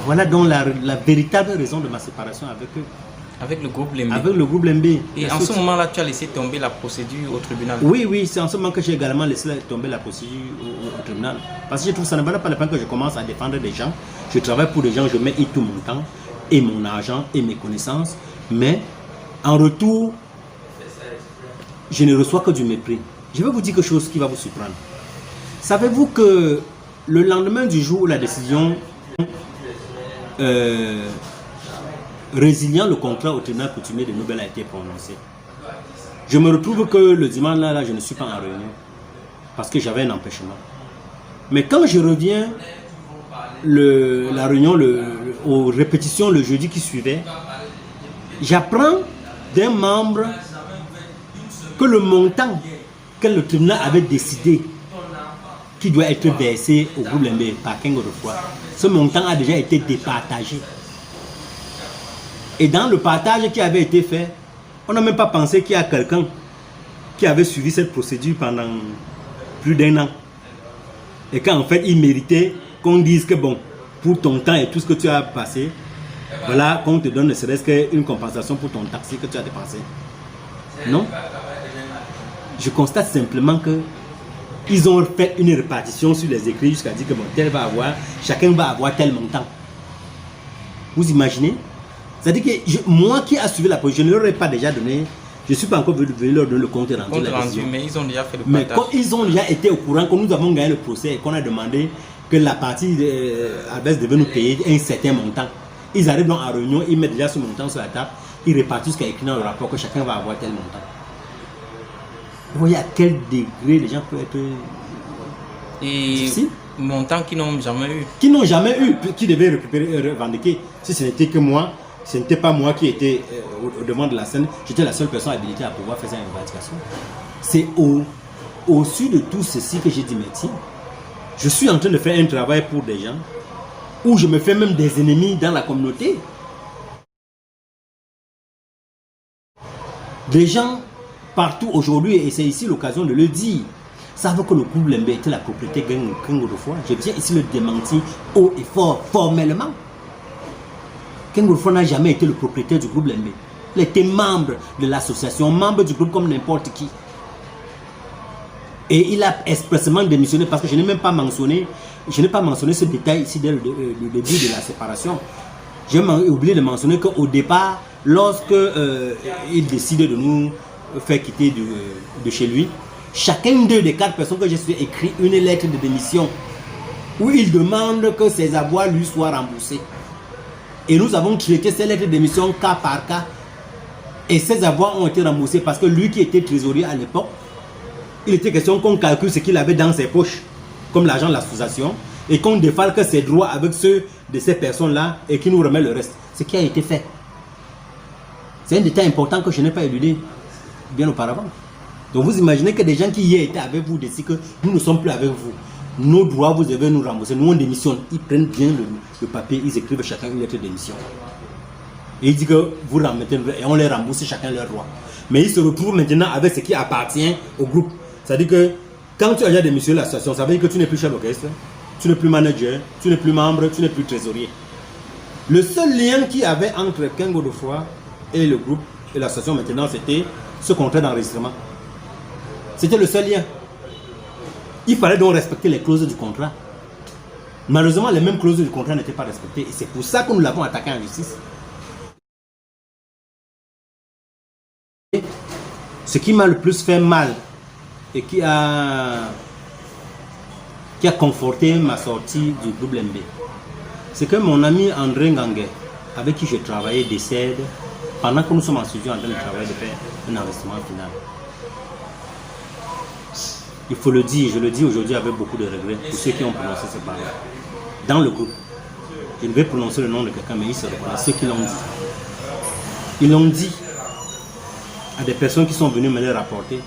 Voilà donc la véritable raison de ma séparation avec eux. Avec le groupe Lembe. Avec le groupe Lembe. Et en ce moment-là, tu as laissé tomber la procédure au tribunal. Oui, oui, c'est en ce moment que j'ai également laissé tomber la procédure au tribunal. Parce que je trouve que ça ne valait pas la peine que je commence à défendre des gens. Je travaille pour des gens, je mets tout mon temps, et mon argent, et mes connaissances. Mais en retour, je ne reçois que du mépris. Je vais vous dire quelque chose qui va vous surprendre. Savez-vous que le lendemain du jour où la décision résiliant le contrat au tribunal coutumier de Nobel a été prononcée, je me retrouve que le dimanche là, je ne suis pas en réunion parce que j'avais un empêchement. Mais quand je reviens, la réunion, aux répétitions le jeudi qui suivait, j'apprends d'un membre que le montant que le tribunal avait décidé qui doit être versé au groupe Lembe par Kengo de Foi, ce montant a déjà été départagé. Et dans le partage qui avait été fait, on n'a même pas pensé qu'il y a quelqu'un qui avait suivi cette procédure pendant plus d'1 an. Et qu'en fait, il méritait qu'on dise que bon, pour ton temps et tout ce que tu as passé, voilà, qu'on te donne ne serait-ce qu'une compensation pour ton taxi que tu as dépensé. Non. Je constate simplement que ils ont fait une répartition sur les écrits jusqu'à dire que bon, tel va avoir, chacun va avoir tel montant. Vous imaginez? C'est-à-dire que moi qui ai suivi la position, je ne leur ai pas déjà donné, je ne suis pas encore venu leur donner le compte rendu. Mais ils ont déjà fait le partage. Mais quand ils ont déjà été au courant que nous avons gagné le procès et qu'on a demandé que la partie Albès devait nous payer un certain montant. Ils arrivent donc en réunion, ils mettent déjà ce montant sur la table, ils répartissent ce qu'il y a écrit dans le rapport que chacun va avoir tel montant. Vous voyez à quel degré les gens peuvent être difficiles. Montants qu'ils n'ont jamais eu. Qui n'ont jamais eu, qui devaient récupérer, revendiquer. Si ce n'était que moi, ce n'était pas moi qui étais au devant de la scène, j'étais la seule personne habilitée à pouvoir faire une revendication. C'est au-dessus de tout ceci que j'ai dit, mais tiens, je suis en train de faire un travail pour des gens où je me fais même des ennemis dans la communauté. Des gens partout aujourd'hui, et c'est ici l'occasion de le dire, savent que le groupe Lembe était la propriété Kengo de Foi. Je viens ici le démentir haut et fort, formellement. Kengo de Foi n'a jamais été le propriétaire du groupe Lembe. Il était membre de l'association, membre du groupe comme n'importe qui. Et il a expressément démissionné parce que je n'ai même pas mentionné, ce détail ici dès le début de la séparation. J'ai oublié de mentionner qu'au départ, lorsque il décide de nous faire quitter de chez lui, chacun des 4 personnes que je suis écrit une lettre de démission où il demande que ses avoirs lui soient remboursés. Et nous avons traité ces lettres de démission cas par cas. Et ces avoirs ont été remboursés parce que lui qui était trésorier à l'époque, il était question qu'on calcule ce qu'il avait dans ses poches, comme l'argent de l'association, et qu'on défalque ses droits avec ceux de ces personnes-là et qu'il nous remet le reste. Ce qui a été fait. C'est un détail important que je n'ai pas éludé bien auparavant. Donc vous imaginez que des gens qui hier étaient avec vous décident que nous ne sommes plus avec vous. Nos droits, vous devez nous rembourser. Nous, on démissionne. Ils prennent bien le papier, ils écrivent chacun une lettre de démission. Et ils disent que vous remettez, et on les rembourse chacun leurs droits. Mais ils se retrouvent maintenant avec ce qui appartient au groupe. C'est-à-dire que quand tu as déjà démissionné l'association, ça veut dire que tu n'es plus chef d'orchestre, tu n'es plus manager, tu n'es plus membre, tu n'es plus trésorier. Le seul lien qu'il y avait entre Kengo de Foi et le groupe et l'association maintenant, c'était ce contrat d'enregistrement. C'était le seul lien. Il fallait donc respecter les clauses du contrat. Malheureusement, les mêmes clauses du contrat n'étaient pas respectées. Et c'est pour ça que nous l'avons attaqué en justice. Ce qui m'a le plus fait mal et qui a conforté ma sortie du groupe Lembe, c'est que mon ami André Ngangue, avec qui je travaillais, décède pendant que nous sommes en studio en train de travailler, de faire un investissement final. Il faut le dire, je le dis aujourd'hui avec beaucoup de regrets pour ceux qui ont prononcé ces paroles. Dans le groupe, je ne vais prononcer le nom de quelqu'un, mais ils se reconnaissent, ceux qui l'ont dit. Ils l'ont dit à des personnes qui sont venues me le rapporter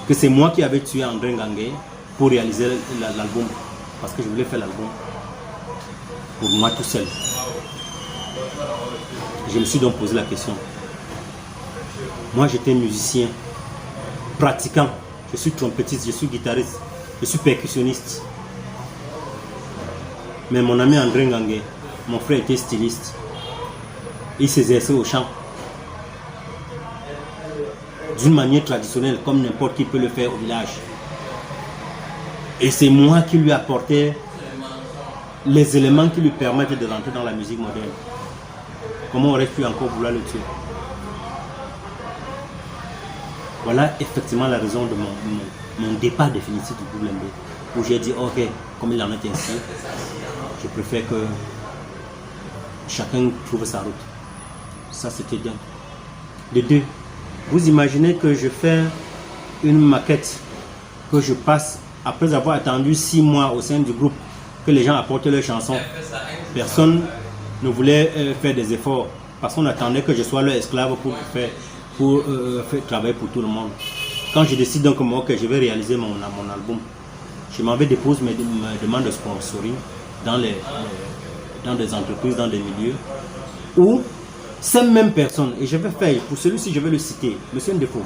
que c'est moi qui avais tué André Ngangue pour réaliser l'album, parce que je voulais faire l'album pour moi tout seul. Je me suis donc posé la question. Moi j'étais musicien, pratiquant, je suis trompettiste, je suis guitariste, je suis percussionniste. Mais mon ami André Ngangue, mon frère était styliste. Il s'exerçait au chant. D'une manière traditionnelle, comme n'importe qui peut le faire au village. Et c'est moi qui lui apportais les éléments qui lui permettent de rentrer dans la musique moderne. Comment aurait-je pu encore vouloir le tuer? Voilà effectivement la raison de mon départ définitif du groupe Lembe. Où j'ai dit, ok, comme il en est ainsi, je préfère que chacun trouve sa route. Ça, c'était bien. De deux, vous imaginez que je fais une maquette, que je passe, après avoir attendu 6 mois au sein du groupe, que les gens apportent leurs chansons. Personne ne voulait faire des efforts, parce qu'on attendait que je sois leur esclave pour faire travailler pour tout le monde. Quand je décide donc, ok, je vais réaliser mon album, je m'en vais déposer mes demandes de sponsoring dans des entreprises, dans des milieux, où ces mêmes personnes, et je vais faire, pour celui-ci je vais le citer, Monsieur Ndefo,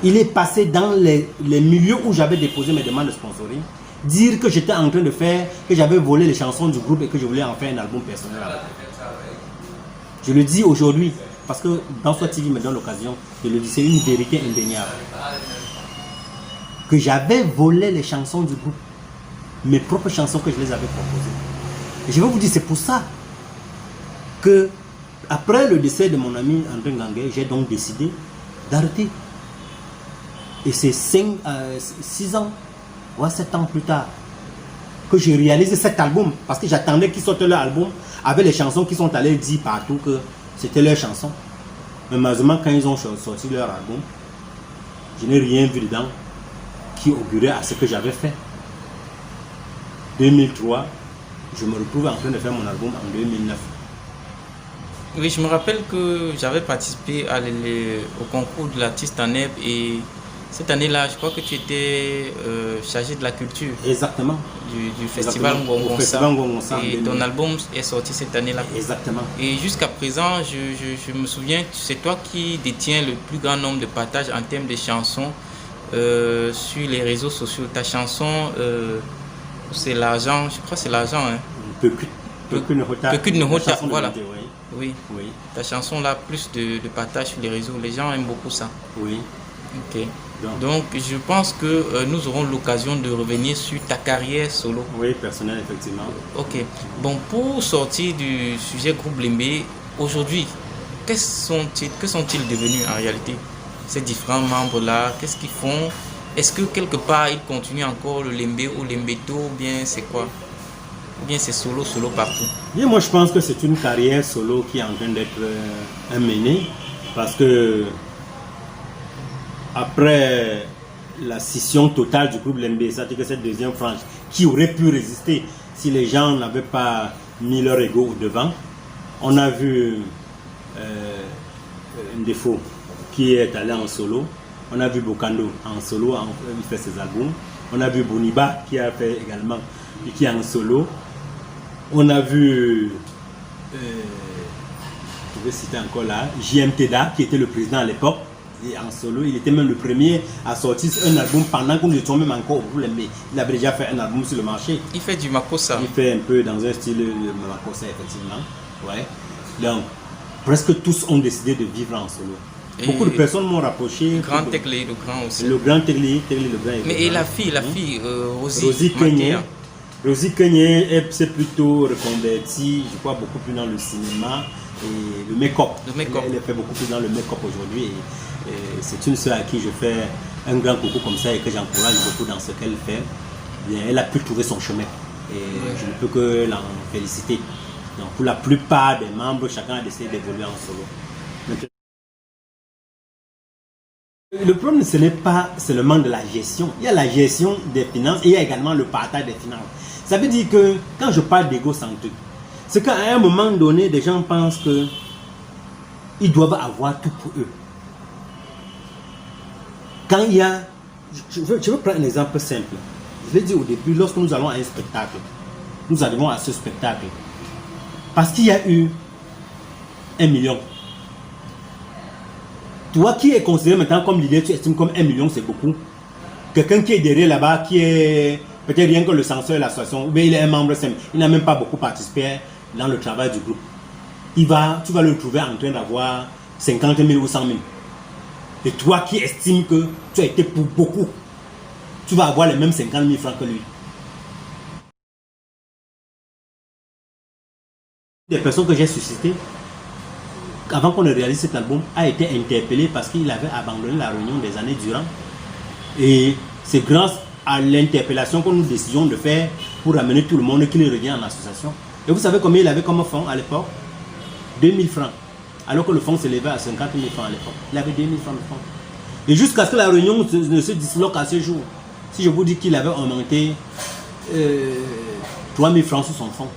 il est passé dans les milieux où j'avais déposé mes demandes de sponsoring, dire que j'étais en train de faire, que j'avais volé les chansons du groupe et que je voulais en faire un album personnel. Je le dis aujourd'hui, parce que Dansoa TV me donne l'occasion de le dire, c'est une vérité indéniable. Que j'avais volé les chansons du groupe, mes propres chansons que je les avais proposées. Et je vais vous dire, c'est pour ça que, après le décès de mon ami André Ngangue, j'ai donc décidé d'arrêter. Et c'est 6 ans, ou 7 ans plus tard, que j'ai réalisé cet album. Parce que j'attendais qu'ils sortent leur album avec les chansons qui sont allées dire partout que c'était leur chanson. Mais malheureusement, quand ils ont sorti leur album, je n'ai rien vu dedans qui augurait à ce que j'avais fait. 2003, je me retrouve en train de faire mon album en 2009. Oui, je me rappelle que j'avais participé au concours de l'artiste en herbe et cette année-là, je crois que tu étais chargé de la culture. Exactement. Du festival Ngongonsa. Et ton album est sorti cette année-là. Exactement. Et jusqu'à présent, je me souviens, c'est toi qui détiens le plus grand nombre de partages en termes de chansons sur les réseaux sociaux. Ta chanson, c'est l'argent, je crois que c'est l'argent. Hein. Peu ne hota, voilà. Oui. Ta chanson là, plus de partages sur les réseaux. Les gens aiment beaucoup ça. Oui. Ok. Donc, je pense que nous aurons l'occasion de revenir sur ta carrière solo. Oui, personnelle, effectivement. Ok. Bon, pour sortir du sujet groupe Lembe, aujourd'hui, que sont-ils devenus en réalité? Ces différents membres-là, qu'est-ce qu'ils font? Est-ce que quelque part, ils continuent encore le Lembe ou Lembeto, ou bien c'est quoi? Ou bien c'est solo partout? Bien, moi, je pense que c'est une carrière solo qui est en train d'être menée, parce que après la scission totale du groupe Lembe, c'est-à-dire que cette deuxième frange qui aurait pu résister si les gens n'avaient pas mis leur ego au devant, on a vu Ndefo qui est allé en solo, on a vu Bokando en solo, il fait ses albums, on a vu Boniba qui a fait également, qui est en solo, on a vu je vais citer encore là, JM Teda qui était le président à l'époque, et en solo, il était même le premier à sortir un album pendant qu'on était même encore au groupe Lembe. Il avait déjà fait un album sur le marché. Il fait du Makossa. Il fait un peu dans un style de Makossa, effectivement. Ouais. Donc, presque tous ont décidé de vivre en solo. Et beaucoup de personnes m'ont rapproché. Le grand Tekle, le grand aussi. Le grand Tekle, le grand. Mais et la fille, Rosie Kenyé. Rosie Kenyé s'est plutôt reconvertie, je crois, beaucoup plus dans le cinéma et le make-up. Elle fait beaucoup plus dans le make-up aujourd'hui. Et c'est une soeur à qui je fais un grand coucou comme ça et que j'encourage beaucoup dans ce qu'elle fait. Bien, elle a pu trouver son chemin et je ne peux que l'en féliciter. Donc, pour la plupart des membres, chacun a décidé d'évoluer en solo. Donc, le problème, ce n'est pas seulement de la gestion. Il y a la gestion des finances et il y a également le partage des finances. Ça veut dire que quand je parle d'égocentrique, c'est qu'à un moment donné, des gens pensent qu'ils doivent avoir tout pour eux. Quand il y a... Je veux prendre un exemple simple. Je l'ai dit au début, lorsque nous allons à un spectacle, nous arrivons à ce spectacle parce qu'il y a eu 1 million. Toi qui es considéré maintenant comme leader, tu estimes comme 1 million, c'est beaucoup. Quelqu'un qui est derrière là-bas, qui est Peut-être rien que le censeur de l'association, mais il est un membre simple. Il n'a même pas beaucoup participé dans le travail du groupe. Tu vas le trouver en train d'avoir 50 000 ou 100 000. Et toi qui estimes que tu as été pour beaucoup, tu vas avoir les mêmes 50 000 francs que lui. Des personnes que j'ai suscitées, avant qu'on ne réalise cet album, a été interpellé parce qu'il avait abandonné la réunion des années durant. Et c'est grâce à l'interpellation que nous décidions de faire pour amener tout le monde qu'il revient en association. Et vous savez combien il avait comme fonds à l'époque? 2000 francs. Alors que le fonds s'élevait à 50 000 francs à l'époque. Il avait 2000 francs de fonds. Et jusqu'à ce que la réunion ne se disloque à ce jour. Si je vous dis qu'il avait augmenté 3000 francs sur son fonds.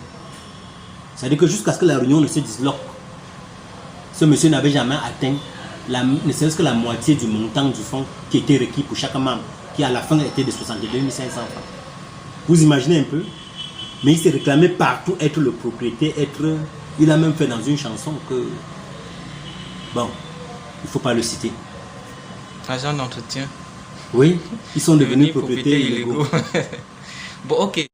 C'est-à-dire que jusqu'à ce que la réunion ne se disloque, ce monsieur n'avait jamais atteint ne serait-ce que la moitié du montant du fonds qui était requis pour chaque membre, qui à la fin était de 62 500 francs. Vous imaginez un peu? Mais il s'est réclamé partout être le propriétaire, il a même fait dans une chanson que, bon, il ne faut pas le citer. Agent d'entretien. Oui, ils sont devenus propriétaires illégaux. Bon, ok.